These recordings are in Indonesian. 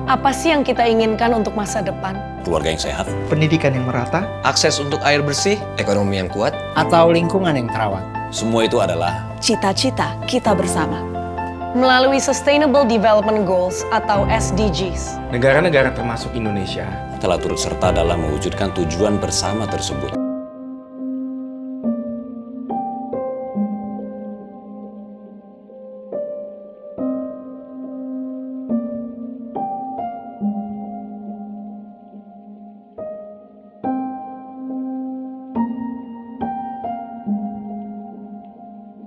Apa sih yang kita inginkan untuk masa depan? Keluarga yang sehat, pendidikan yang merata, akses untuk air bersih, ekonomi yang kuat, atau lingkungan yang terawat. semua itu adalah cita-cita kita bersama. Melalui Sustainable Development Goals atau SDGs, negara-negara termasuk Indonesia telah turut serta dalam mewujudkan tujuan bersama tersebut.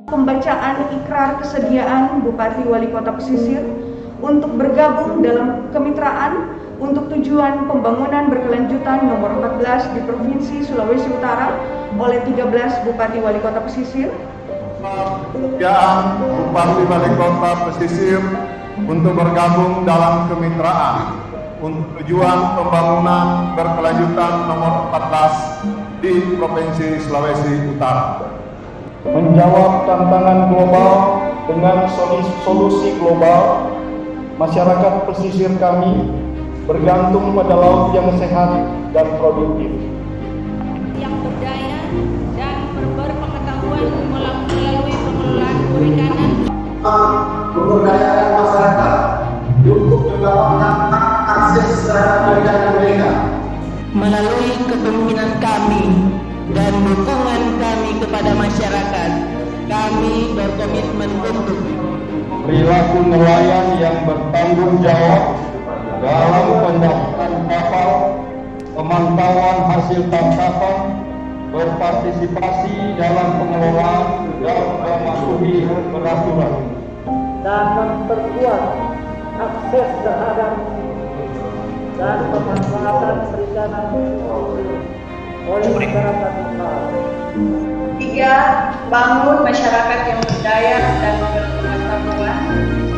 Pembacaan ikrar kesediaan Bupati Wali Kota Pesisir untuk bergabung dalam kemitraan untuk tujuan pembangunan berkelanjutan nomor 14 di Provinsi Sulawesi Utara oleh 13 Bupati Wali Kota Pesisir. Kesediaan Bupati Wali Kota Pesisir untuk bergabung dalam kemitraan untuk tujuan pembangunan berkelanjutan nomor 14 di Provinsi Sulawesi Utara. Menjawab tantangan global dengan solusi global, masyarakat pesisir kami bergantung pada laut yang sehat dan produktif. Yang berdaya dan berpengetahuan melalui pengelolaan perikanan. Memberdayakan masyarakat untuk mendapatkan akses terhadap perikanan mereka. Melalui kepemimpinan kami dan dukungan kami kepada masyarakat, kami berkomitmen untuk perilaku nelayan yang bertanggung jawab dalam pendaftaran kapal, pemantauan hasil tangkapan, berpartisipasi dalam pengelolaan dan mematuhi peraturan, dan memperkuat akses terhadap dan pemanfaatan perikanan oleh masyarakat lokal. 3. Bangun masyarakat yang berdaya dan berpengetahuan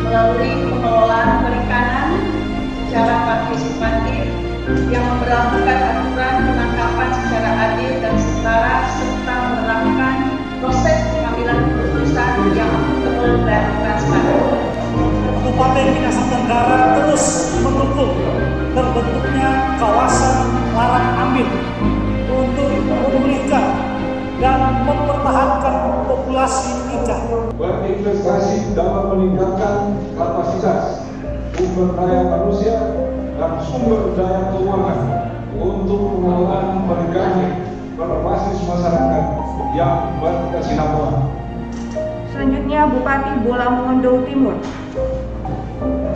melalui pengelolaan perikanan secara partisipatif yang memberlakukan aturan penangkapan secara adil dan setara serta menerapkan proses pengambilan keputusan yang akuntabel dan transparan. Kabupaten Minahasa Tenggara terus mendukung terbentuknya kawasan larang ambil untuk memulihkan dan mempertahankan populasi ikan. Berinvestasi dalam meningkatkan kapasitas sumber daya manusia dan sumber daya keuangan untuk pengelolaan perikanan berbasis masyarakat yang berkesinambungan. Selanjutnya Bupati Bola Mongondo Timur.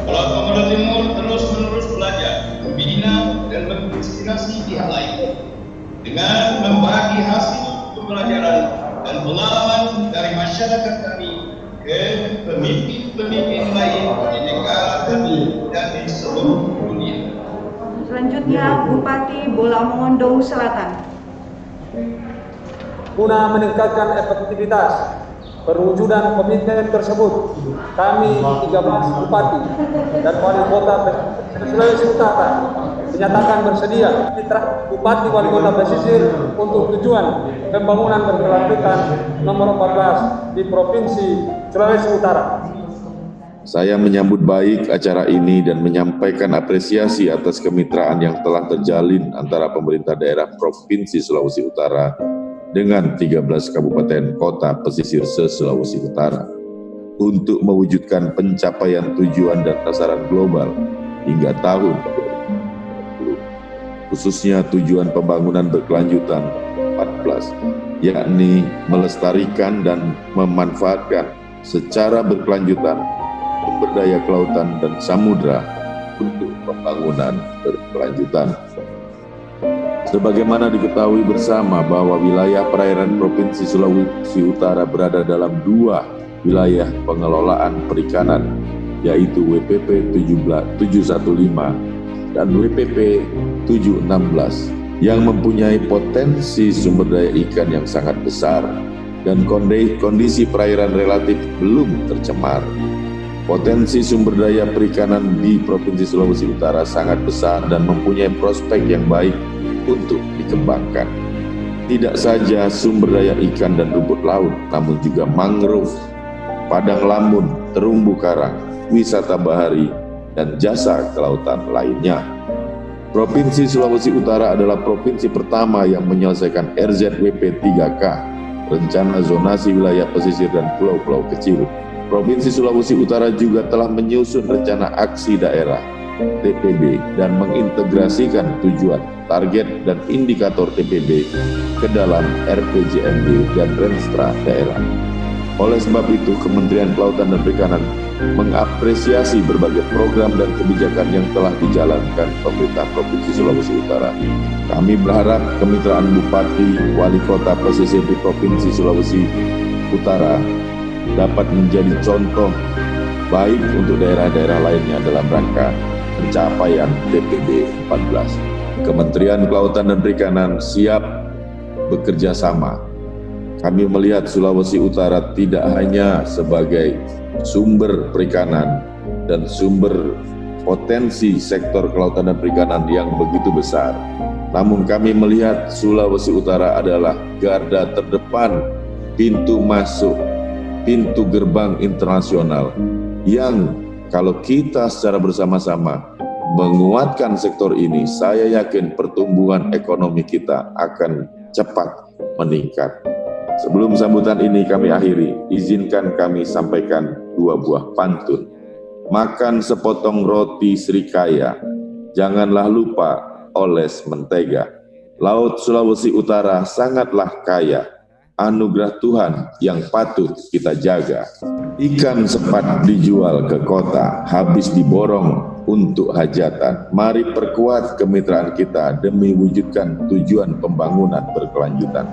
Bola Mongondo Timur terus-menerus belajar, membina dan menginspirasi pihak lain dengan membagi hasil pembelajaran dan pengalaman dari masyarakat kami ke pemimpin-pemimpin lain di negara kami dan di seluruh dunia. Selanjutnya Bupati Bola Mongondo Selatan. Guna meningkatkan efektivitas perwujudan komitmen tersebut, kami 13 Bupati dan Wali Kota Sulawesi Utara menyatakan bersedia mitra Bupati Wali Kota Pesisir untuk tujuan pembangunan berkelanjutan nomor 14 di Provinsi Sulawesi Utara. Saya menyambut baik acara ini dan menyampaikan apresiasi atas kemitraan yang telah terjalin antara pemerintah daerah Provinsi Sulawesi Utara dengan 13 kabupaten kota pesisir se-Sulawesi Utara untuk mewujudkan pencapaian tujuan dan sasaran global hingga tahun 2020, khususnya tujuan pembangunan berkelanjutan 14, yakni melestarikan dan memanfaatkan secara berkelanjutan sumber daya kelautan dan samudra untuk pembangunan berkelanjutan. Sebagaimana diketahui bersama bahwa wilayah perairan Provinsi Sulawesi Utara berada dalam dua wilayah pengelolaan perikanan, yaitu WPP 715 dan WPP 716, yang mempunyai potensi sumber daya ikan yang sangat besar dan kondisi perairan relatif belum tercemar. Potensi sumber daya perikanan di Provinsi Sulawesi Utara sangat besar dan mempunyai prospek yang baik untuk dikembangkan. Tidak saja sumber daya ikan dan rumput laut, namun juga mangrove, padang lamun, terumbu karang, wisata bahari, dan jasa kelautan lainnya. Provinsi Sulawesi Utara adalah provinsi pertama yang menyelesaikan RZWP 3K, Rencana Zonasi Wilayah Pesisir dan Pulau-Pulau Kecil. Provinsi Sulawesi Utara juga telah menyusun rencana aksi daerah TPB dan mengintegrasikan tujuan, target, dan indikator TPB ke dalam RPJMD dan Renstra daerah. Oleh sebab itu, Kementerian Kelautan dan Perikanan mengapresiasi berbagai program dan kebijakan yang telah dijalankan pemerintah Provinsi Sulawesi Utara. Kami berharap kemitraan Bupati, Wali Kota pesisir di Provinsi Sulawesi Utara dapat menjadi contoh baik untuk daerah-daerah lainnya dalam rangka pencapaian TPB 14. Kementerian Kelautan dan Perikanan siap bekerja sama. Kami melihat Sulawesi Utara tidak hanya sebagai sumber perikanan dan sumber potensi sektor kelautan dan perikanan yang begitu besar. Namun kami melihat Sulawesi Utara adalah garda terdepan, pintu masuk, pintu gerbang internasional yang kalau kita secara bersama-sama menguatkan sektor ini, saya yakin pertumbuhan ekonomi kita akan cepat meningkat. Sebelum sambutan ini kami akhiri, izinkan kami sampaikan 2 buah pantun. Makan sepotong roti Srikaya, janganlah lupa oles mentega. Laut Sulawesi Utara sangatlah kaya, anugerah Tuhan yang patut kita jaga. Ikan sepat dijual ke kota, habis diborong untuk hajatan. Mari perkuat kemitraan kita demi wujudkan tujuan pembangunan berkelanjutan.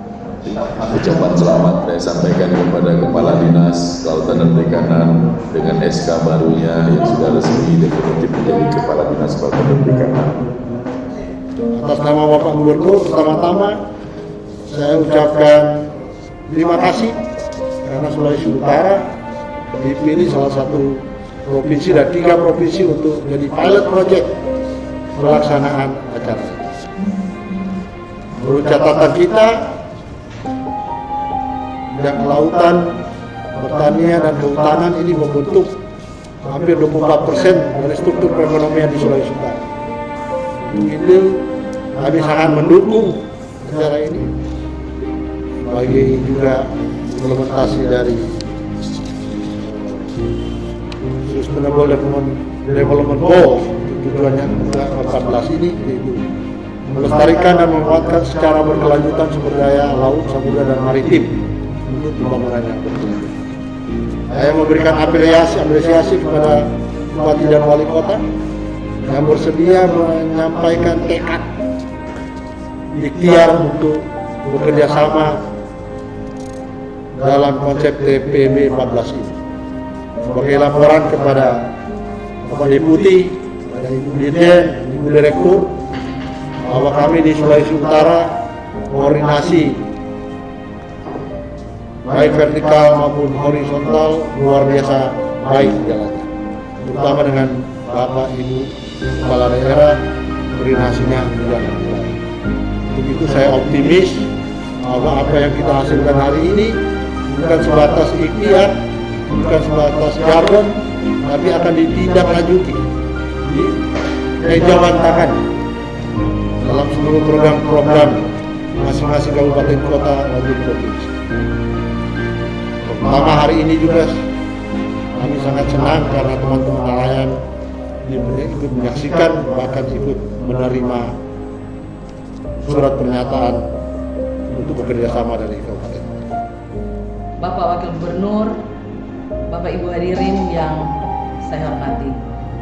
Ucapan selamat saya sampaikan kepada Kepala Dinas Kelautan dan Perikanan dengan SK barunya yang sudah resmi definitif menjadi Kepala Dinas Kelautan dan Perikanan. Atas nama Bapak Gubernur, pertama-tama saya ucapkan terima kasih karena Sulawesi Utara dipilih salah satu provinsi dan 3 provinsi untuk jadi pilot project pelaksanaan acara. Menurut catatan kita, bidang kelautan, pertanian, dan kehutanan ini membentuk hampir 24% dari struktur perekonomian di Sulawesi Utara. Untuk itu, kami sangat mendukung acara ini sebagai juga implementasi dari Sustainable Development Goals tujuannya 14 ini, yaitu melestarikan dan menguatkan secara berkelanjutan sumber daya laut, samudra, dan maritim untuk pembangunan yang bertumbuh. Saya memberikan apresiasi kepada Bupati dan Wali Kota yang bersedia menyampaikan tekad ikhtiar untuk bekerja sama dalam konsep TPB 14 ini. Sebagai laporan kepada Bapak Deputi, kepada Ibu Dirjen, Ibu Direktur, bahwa kami di Sulawesi Utara koordinasi baik vertikal maupun horizontal luar biasa baik jalannya, terutama dengan Bapak Ibu Kepala Daerah, koordinasinya berjalan baik. Untuk itu saya optimis bahwa apa yang kita hasilkan hari ini bukan sebatas ikhtiar, bukan sebatas jargon, tapi akan ditindaklanjuti, dijalankan dalam seluruh program-program masing-masing kabupaten kota maupun provinsi. Pertama hari ini juga kami sangat senang karena teman-teman nelayan ikut menyaksikan, bahkan ikut menerima surat pernyataan untuk bekerja sama dari kabupaten. Bapak Wakil Gubernur, Bapak Ibu hadirin yang saya hormati.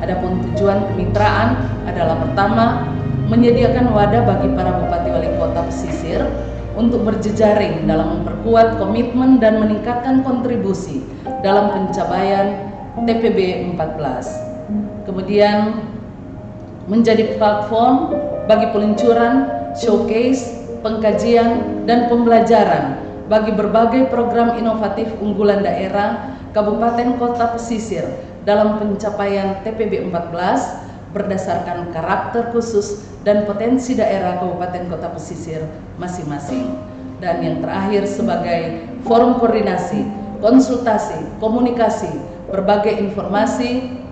Adapun tujuan kemitraan adalah pertama, menyediakan wadah bagi para bupati wali kota pesisir untuk berjejaring dalam memperkuat komitmen dan meningkatkan kontribusi dalam pencapaian TPB 14. Kemudian menjadi platform bagi peluncuran, showcase, pengkajian, dan pembelajaran bagi berbagai program inovatif unggulan daerah kabupaten kota pesisir dalam pencapaian TPB 14 berdasarkan karakter khusus dan potensi daerah kabupaten kota pesisir masing-masing. Dan yang terakhir sebagai forum koordinasi, konsultasi, komunikasi, berbagai informasi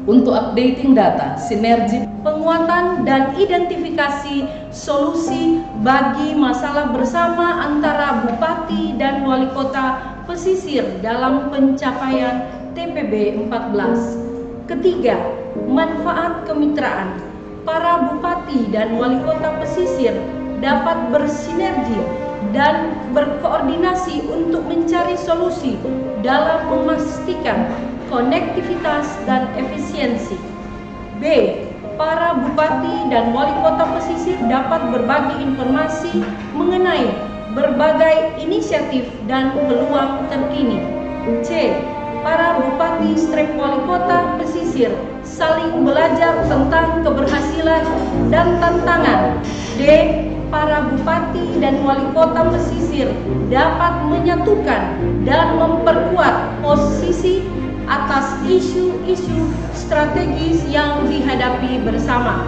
untuk updating data, sinergi, penguatan dan identifikasi solusi bagi masalah bersama antara Bupati dan Wali Kota Pesisir dalam pencapaian TPB 14. Ketiga, manfaat kemitraan. Para Bupati dan Wali Kota Pesisir dapat bersinergi dan berkoordinasi untuk mencari solusi dalam memastikan konektivitas dan efisiensi. B. Para Bupati dan Wali Kota Pesisir dapat berbagi informasi mengenai berbagai inisiatif dan peluang terkini. C. Para Bupati/Wali Kota Pesisir saling belajar tentang keberhasilan dan tantangan. D. Para Bupati dan Wali Kota Pesisir dapat menyatukan dan memperkuat posisi atas isu-isu strategis yang dihadapi bersama.